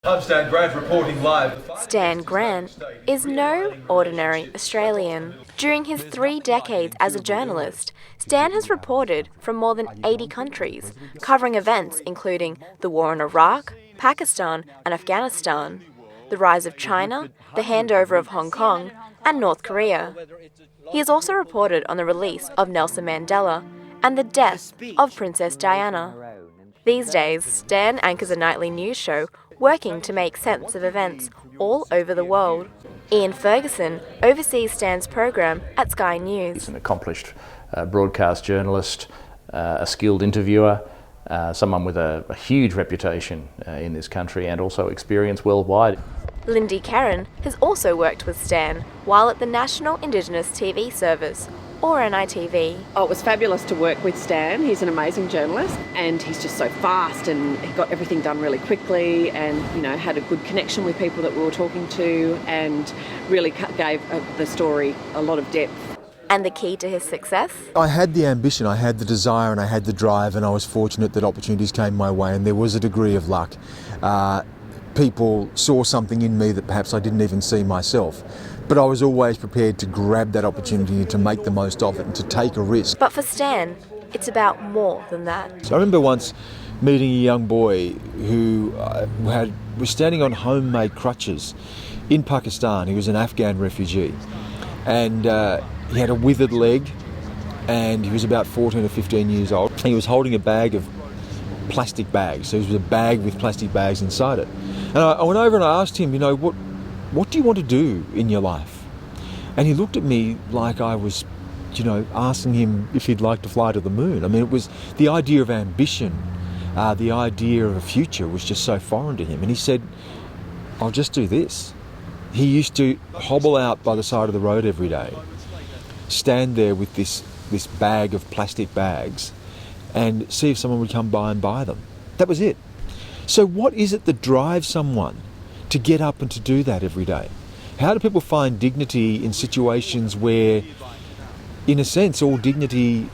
I'm Stan Grant reporting live. Stan Grant is no ordinary Australian. During his 3 decades as a journalist, Stan has reported from more than 80 countries, covering events including the war in Iraq, Pakistan and Afghanistan, the rise of China, the handover of Hong Kong, and North Korea. He has also reported on the release of Nelson Mandela and the death of Princess Diana. These days, Stan anchors a nightly news show working to make sense of events all over the world. Ian Ferguson oversees Stan's program at Sky News. He's an accomplished broadcast journalist, a skilled interviewer, someone with a huge reputation in this country and also experience worldwide. Lindy Karen has also worked with Stan while at the National Indigenous TV service, or NITV. Oh, it was fabulous to work with Stan. He's an amazing journalist and he's just so fast and he got everything done really quickly and, had a good connection with people that we were talking to and really gave the story a lot of depth. And the key to his success? I had the ambition, I had the desire and I had the drive, and I was fortunate that opportunities came my way and there was a degree of luck. People saw something in me that perhaps I didn't even see myself. But I was always prepared to grab that opportunity and to make the most of it and to take a risk. But for Stan, it's about more than that. So I remember once meeting a young boy who was standing on homemade crutches in Pakistan. He was an Afghan refugee and he had a withered leg and he was about 14 or 15 years old. He was holding a bag of plastic bags. So it was a bag with plastic bags inside it. And I went over and I asked him, what do you want to do in your life? And he looked at me like I was, asking him if he'd like to fly to the moon. I mean, it was the idea of ambition, the idea of a future was just so foreign to him. And he said, I'll just do this. He used to hobble out by the side of the road every day, stand there with this bag of plastic bags and see if someone would come by and buy them. That was it. So what is it that drives someone to get up and to do that every day? How do people find dignity in situations where, in a sense, all dignity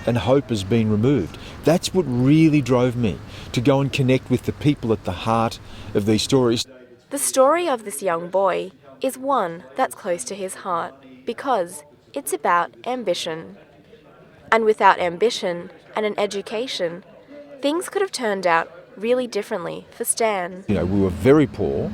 and hope has been removed? That's what really drove me to go and connect with the people at the heart of these stories. The story of this young boy is one that's close to his heart because it's about ambition. And without ambition and an education, things could have turned out really differently for Stan. We were very poor.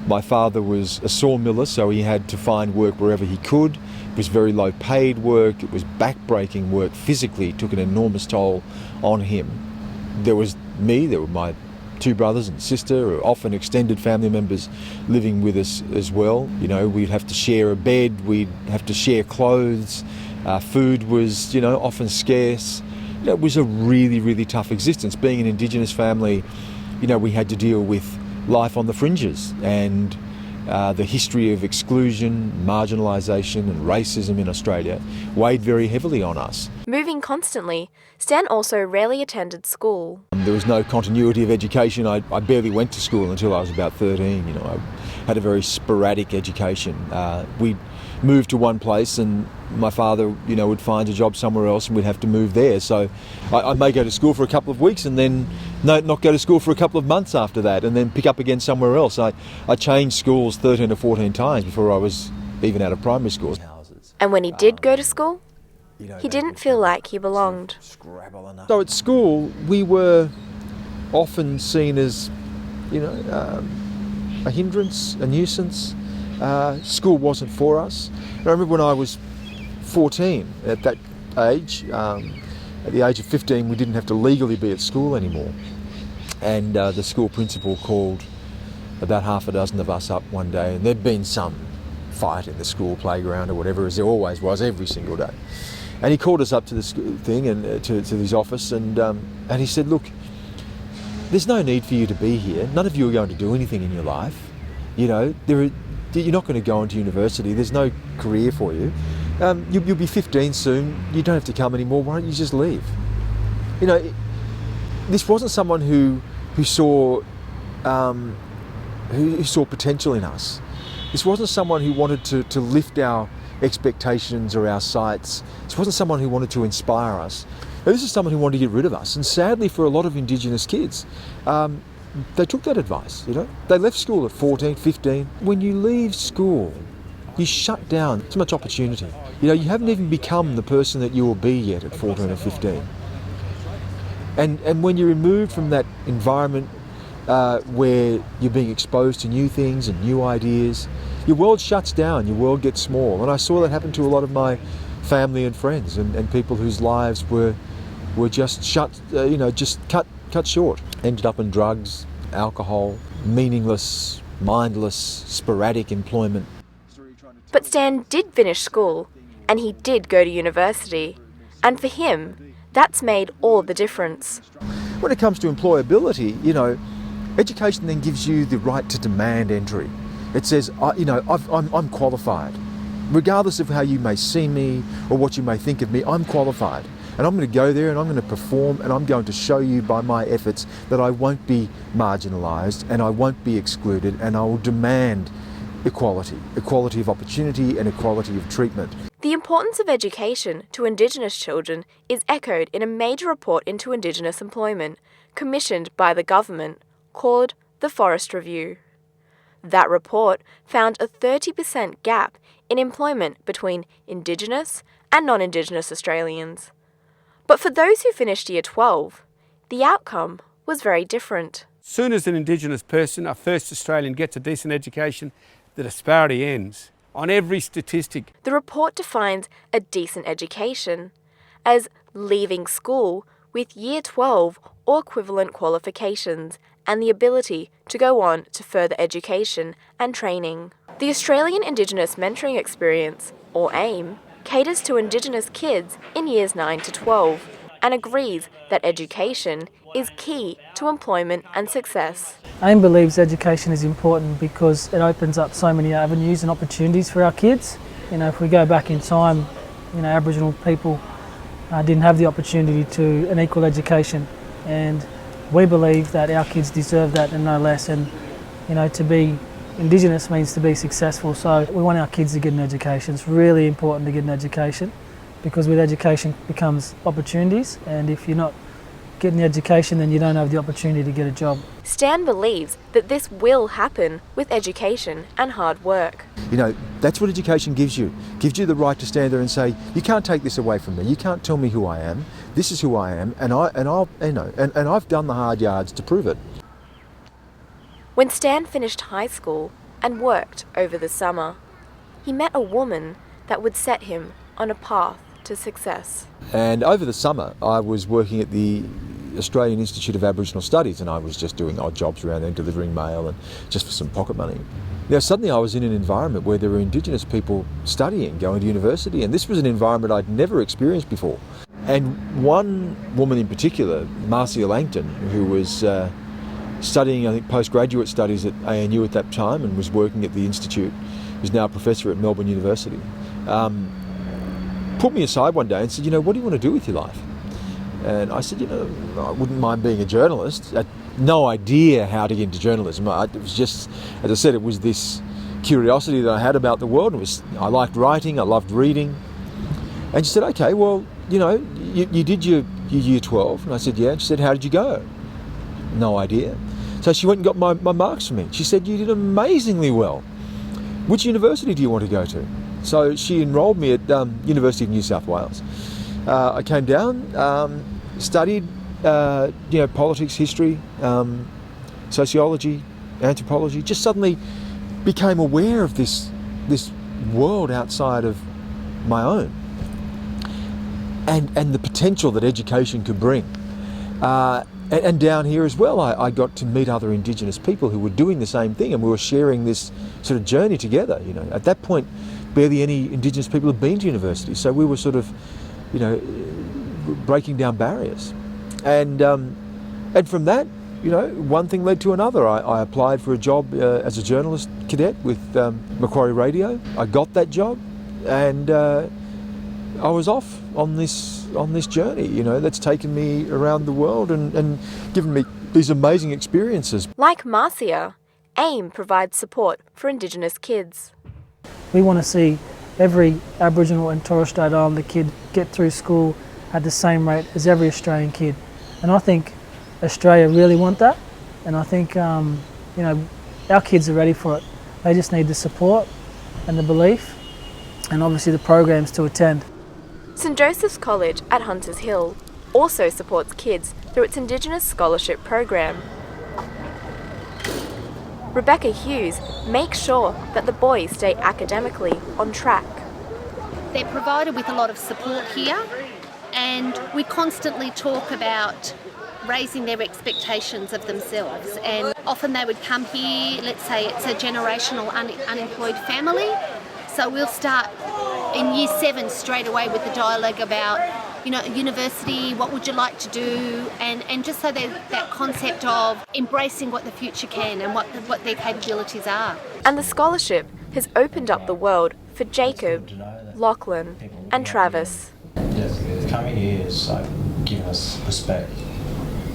My father was a sawmiller, so he had to find work wherever he could. It was very low paid work, it was back-breaking work. Physically, it took an enormous toll on him. There was me, there were my 2 brothers and sister, or often extended family members living with us as well. We'd have to share a bed, we'd have to share clothes. Food was, often scarce. It was a really, really tough existence. Being an Indigenous family, we had to deal with life on the fringes and the history of exclusion, marginalisation and racism in Australia weighed very heavily on us. Moving constantly, Stan also rarely attended school. There was no continuity of education. I barely went to school until I was about 13. I had a very sporadic education. We'd move to one place and my father, would find a job somewhere else and we'd have to move there. So I may go to school for a couple of weeks and then not go to school for a couple of months after that and then pick up again somewhere else. I changed schools 13 or 14 times before I was even out of primary school. And when he did go to school, he didn't feel like he belonged. So at school, we were often seen as, a hindrance, a nuisance. School wasn't for us. And I remember when I was 14, at that age, at the age of 15, we didn't have to legally be at school anymore. And the school principal called about half a dozen of us up one day, and there'd been some fight in the school playground or whatever, as there always was every single day. And he called us up to the school thing and to his office, and he said, "Look, there's no need for you to be here. None of you are going to do anything in your life. You're not going to go into university. There's no career for you. You'll be 15 soon. You don't have to come anymore. Why don't you just leave?" This wasn't someone who saw potential in us. This wasn't someone who wanted to lift our expectations or our sights. This wasn't someone who wanted to inspire us. This is someone who wanted to get rid of us. And sadly, for a lot of Indigenous kids, they took that advice, you know. They left school at 14, 15. When you leave school, you shut down so much opportunity. You know, you haven't even become the person that you will be yet at 14 or 15. And when you're removed from that environment where you're being exposed to new things and new ideas, your world shuts down, your world gets small. And I saw that happen to a lot of my family and friends and people whose lives were just just cut short. Ended up in drugs, alcohol, meaningless, mindless, sporadic employment. But Stan did finish school, and he did go to university. And for him, that's made all the difference. When it comes to employability, you know, education then gives you the right to demand entry. It says, I'm qualified. Regardless of how you may see me or what you may think of me, I'm qualified. And I'm going to go there and I'm going to perform and I'm going to show you by my efforts that I won't be marginalised and I won't be excluded, and I will demand equality of opportunity and equality of treatment. The importance of education to Indigenous children is echoed in a major report into Indigenous employment, commissioned by the government, called the Forest Review. That report found a 30% gap in employment between Indigenous and non-Indigenous Australians. But for those who finished Year 12, the outcome was very different. As soon as an Indigenous person, a first Australian, gets a decent education, the disparity ends on every statistic. The report defines a decent education as leaving school with Year 12 or equivalent qualifications and the ability to go on to further education and training. The Australian Indigenous Mentoring Experience, or AIM, caters to Indigenous kids in Years 9 to 12 and agrees that education is key to employment and success. AIM believes education is important because it opens up so many avenues and opportunities for our kids. You know, if we go back in time, you know, Aboriginal people didn't have the opportunity to an equal education, and we believe that our kids deserve that and no less. And you know, to be Indigenous means to be successful, so we want our kids to get an education. It's really important to get an education because with education becomes opportunities, and if you're not getting the education then you don't have the opportunity to get a job. Stan believes that this will happen with education and hard work. You know, that's what education gives you. Gives you the right to stand there and say, you can't take this away from me. You can't tell me who I am. This is who I am, and I've done the hard yards to prove it. When Stan finished high school and worked over the summer, he met a woman that would set him on a path to success. And over the summer, I was working at the Australian Institute of Aboriginal Studies, and I was just doing odd jobs around there, delivering mail and just for some pocket money. Now suddenly I was in an environment where there were Indigenous people studying, going to university, and this was an environment I'd never experienced before. And one woman in particular, Marcia Langton, who was studying, I think, postgraduate studies at ANU at that time and was working at the Institute, who's now a professor at Melbourne University, pulled me aside one day and said, you know, what do you want to do with your life? And I said, you know, I wouldn't mind being a journalist. I had no idea how to get into journalism. It was just, as I said, it was this curiosity that I had about the world. I liked writing, I loved reading. And she said, okay, well, you know, you did your Year 12. And I said, yeah. And she said, how did you go? No idea. So she went and got my marks for me. She said, you did amazingly well. Which university do you want to go to? So she enrolled me at University of New South Wales. I came down, studied politics, history, sociology, anthropology, just suddenly became aware of this world outside of my own and the potential that education could bring. And down here as well, I got to meet other Indigenous people who were doing the same thing, and we were sharing this sort of journey together. You know, at that point, barely any Indigenous people had been to university, so we were sort of, you know, breaking down barriers. And from that, you know, one thing led to another. I applied for a job as a journalist cadet with Macquarie Radio. I got that job, and I was off on this journey, you know, that's taken me around the world and given me these amazing experiences. Like Marcia, AIM provides support for Indigenous kids. We want to see every Aboriginal and Torres Strait Islander kid get through school at the same rate as every Australian kid. And I think Australia really want that. And I think, you know, our kids are ready for it. They just need the support and the belief and obviously the programs to attend. St Joseph's College at Hunters Hill also supports kids through its Indigenous Scholarship program. Rebecca Hughes makes sure that the boys stay academically on track. They're provided with a lot of support here, and we constantly talk about raising their expectations of themselves, and often they would come here, let's say it's a generational unemployed family, so we'll start in year 7 straight away with the dialogue about, you know, university, what would you like to do, and just so that concept of embracing what the future can and what their capabilities are. And the scholarship has opened up the world for Jacob, Lachlan and Travis. Coming here is like giving us respect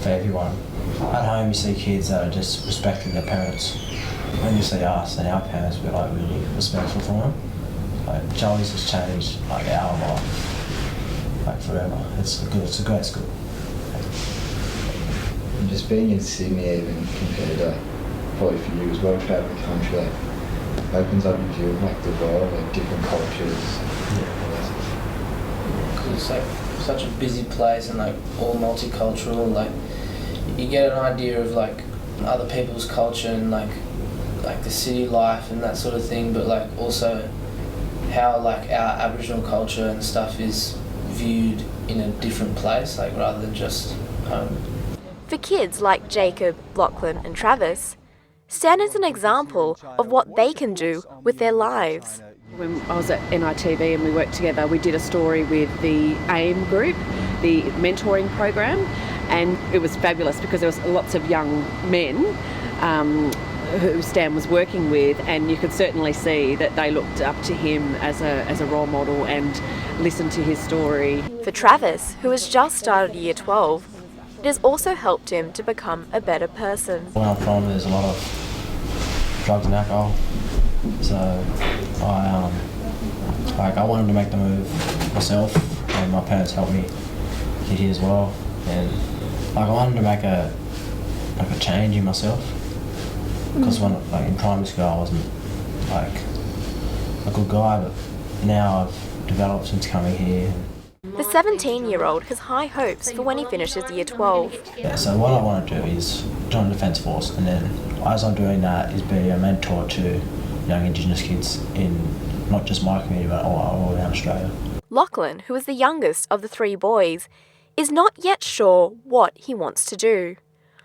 for everyone. At home you see kids that are just respecting their parents. When you see us and our parents, we're like really respectful for them. Like Joey's has changed like our life, like forever. It's a great school. And just being in Sydney, even compared to probably for you as well, travelling country, like opens up your view of like the world, like different cultures. Because it's like such a busy place and like all multicultural. Like you get an idea of like other people's culture and like the city life and that sort of thing, but like also how like our Aboriginal culture and stuff is viewed in a different place, like rather than just home. For kids like Jacob, Lachlan and Travis, Stan is an example of what they can do with their lives. When I was at NITV and we worked together, we did a story with the AIM group, the mentoring program, and it was fabulous because there was lots of young men who Stan was working with, and you could certainly see that they looked up to him as a role model and listened to his story. For Travis, who has just started year 12, it has also helped him to become a better person. Where I'm from, there's a lot of drugs and alcohol, so I wanted to make the move myself, and my parents helped me get here as well. And like I wanted to make a change in myself, because when in primary school I wasn't like a good guy, but now I've developed since coming here. The 17-year-old has high hopes for when he finishes year 12. Yeah, so what I want to do is join the Defence Force, and then as I'm doing that is be a mentor to young Indigenous kids in not just my community but all around Australia. Lachlan, who is the youngest of the 3 boys, is not yet sure what he wants to do,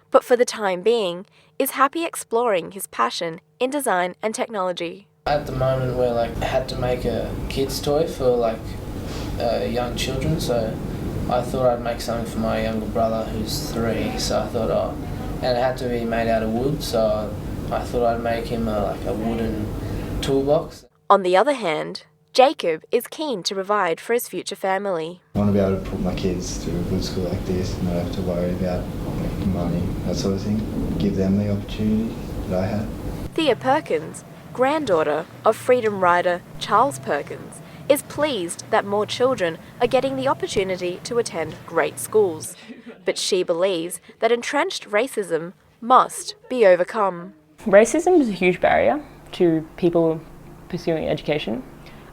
but for the time being is happy exploring his passion in design and technology. At the moment we're like had to make a kids toy for like young children, so I thought I'd make something for my younger brother who's 3, so I thought and it had to be made out of wood, so I thought I'd make him a wooden toolbox. On the other hand, Jacob is keen to provide for his future family. I want to be able to put my kids through a good school like this and not have to worry about like, money, that sort of thing. Give them the opportunity that I had. Thea Perkins, granddaughter of freedom rider Charles Perkins, is pleased that more children are getting the opportunity to attend great schools. But she believes that entrenched racism must be overcome. Racism is a huge barrier to people pursuing education,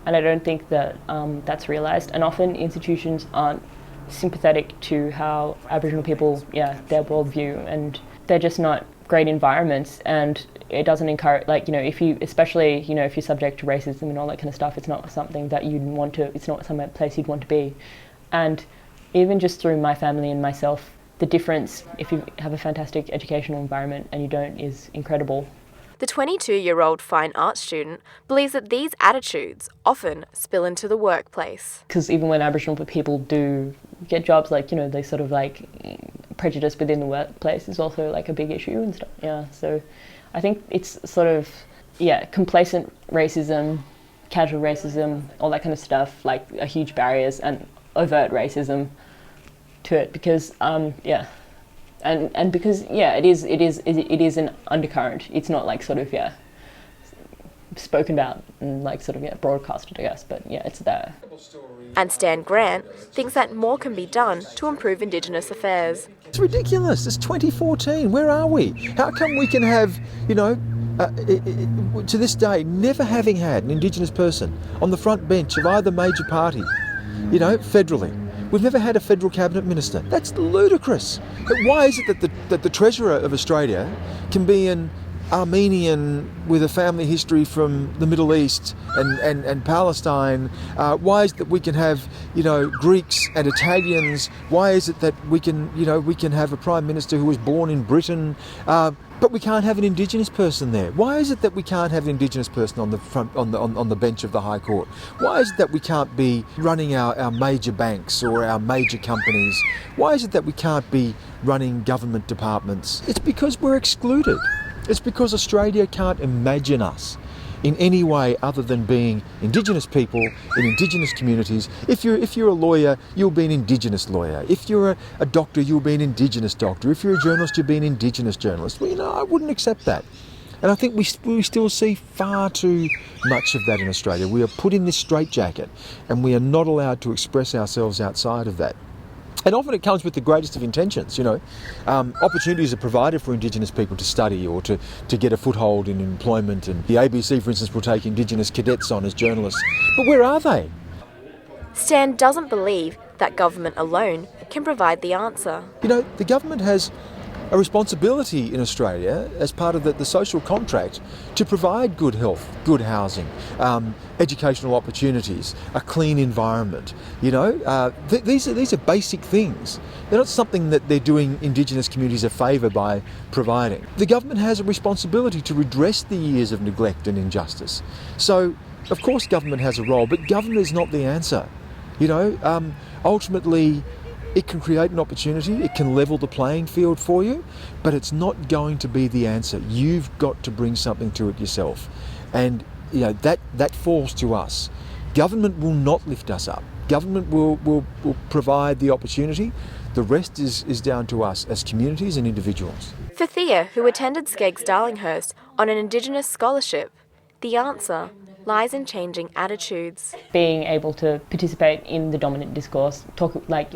and I don't think that that's realised, and often institutions aren't sympathetic to how Aboriginal people, their worldview, and they're just not great environments, and it doesn't encourage, if you're subject to racism and all that kind of stuff, it's not something that you'd want to, it's not some place you'd want to be. And even just through my family and myself, the difference, if you have a fantastic educational environment and you don't, is incredible. The 22-year-old fine arts student believes that these attitudes often spill into the workplace. Because even when Aboriginal people do get jobs, they sort of prejudice within the workplace is also a big issue and stuff. Yeah, so I think it's sort of, complacent racism, casual racism, all that kind of stuff, are huge barriers, and overt racism to it because, And because it is an undercurrent. It's not spoken about and like sort of broadcasted, I guess. But yeah, it's there. And Stan Grant thinks that more can be done to improve Indigenous affairs. It's ridiculous. It's 2014. Where are we? How come we can have, to this day, never having had an Indigenous person on the front bench of either major party, federally? We've never had a federal cabinet minister. That's ludicrous. But why is it that the Treasurer of Australia can be an Armenian with a family history from the Middle East and Palestine? Why is it that we can have, Greeks and Italians? Why is it that we can have a Prime Minister who was born in Britain, but we can't have an Indigenous person there? Why is it that we can't have an Indigenous person on the front on the bench of the High Court? Why is it that we can't be running our major banks or our major companies? Why is it that we can't be running government departments? It's because we're excluded. It's because Australia can't imagine us in any way other than being Indigenous people in Indigenous communities. If you're a lawyer, you'll be an Indigenous lawyer. If you're a doctor, you'll be an Indigenous doctor. If you're a journalist, you'll be an Indigenous journalist. Well, I wouldn't accept that. And I think we still see far too much of that in Australia. We are put in this straitjacket and we are not allowed to express ourselves outside of that. And often it comes with the greatest of intentions, Opportunities are provided for Indigenous people to study or to get a foothold in employment. And the ABC, for instance, will take Indigenous cadets on as journalists. But where are they? Stan doesn't believe that government alone can provide the answer. The government has a responsibility in Australia as part of the social contract to provide good health, good housing, educational opportunities, a clean environment. These are basic things. They're not something that they're doing Indigenous communities a favour by providing. The government has a responsibility to redress the years of neglect and injustice. So, of course, government has a role, but government is not the answer. Ultimately, it can create an opportunity, it can level the playing field for you, but it's not going to be the answer. You've got to bring something to it yourself. And that falls to us. Government will not lift us up. Government will provide the opportunity. The rest is down to us as communities and individuals. For Thea, who attended Skeggs Darlinghurst on an Indigenous scholarship, the answer lies in changing attitudes. Being able to participate in the dominant discourse,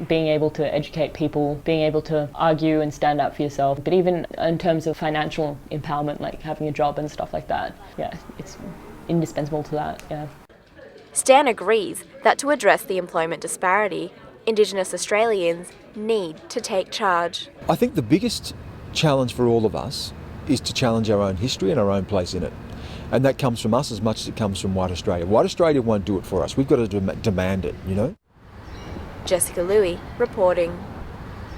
being able to educate people, being able to argue and stand up for yourself, but even in terms of financial empowerment, like having a job and stuff like that. Yeah, it's indispensable to that, yeah. Stan agrees that to address the employment disparity, Indigenous Australians need to take charge. I think the biggest challenge for all of us is to challenge our own history and our own place in it. And that comes from us as much as it comes from white Australia. White Australia won't do it for us. We've got to demand it, Jessica Louie reporting.